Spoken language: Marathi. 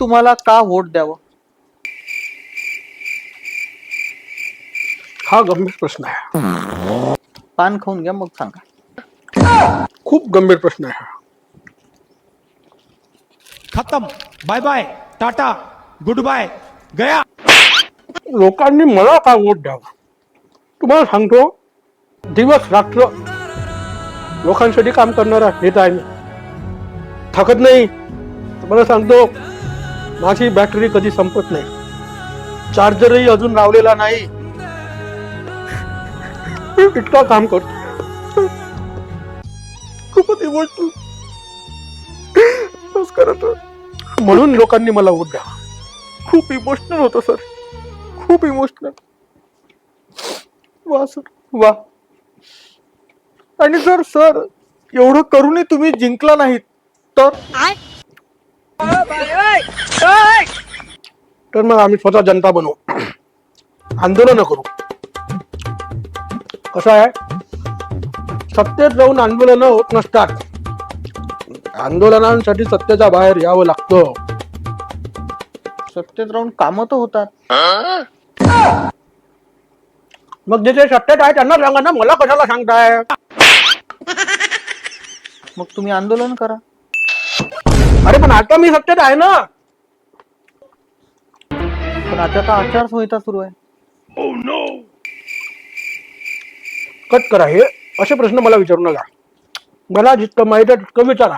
तुम्हाला का वोट द्यावं? हा गंभीर प्रश्न आहे. पान खाऊन घ्या मग सांगा. खूप गंभीर प्रश्न आहे हा. खत्म, bye bye, tata, goodbye, गया. लोकांनी मला काय वोट द्यावं? तुम्हाला सांगतो, दिवस रात्र लोकांसाठी काम करणारा नेता आहे मी. थकत नाही. तुम्हाला सांगतो, माझी बॅटरी कधी संपत नाही. चार्जरही अजून लावलेला नाही. इतका काम करतो. खूपच इमोशनल. म्हणून लोकांनी मला वोट द्यावा. खूप इमोशनल होतं सर, खूप इमोशनल. वा सर वा. आणि जर सर एवढं करूनही तुम्ही जिंकला नाहीत तर मग आम्ही स्वतः जनता बनवू, आंदोलन करू. कसं आहे, सत्तेत जाऊन आंदोलन होत नसतात. आंदोलनांसाठी सत्तेच्या बाहेर यावं लागतं. सत्तेत राहून कामं तर होतात. मग जे सत्तेत आहे त्यांना सांगा ना, मला कशाला सांगताय? मग तुम्ही आंदोलन करा. अरे पण आता मी सत्तेत आहे ना. पण आता तर आचारसंहिता सुरू आहे. कट करा. हे असे प्रश्न मला विचारू नका. मला जितकं माहित आहे तितकं विचारा.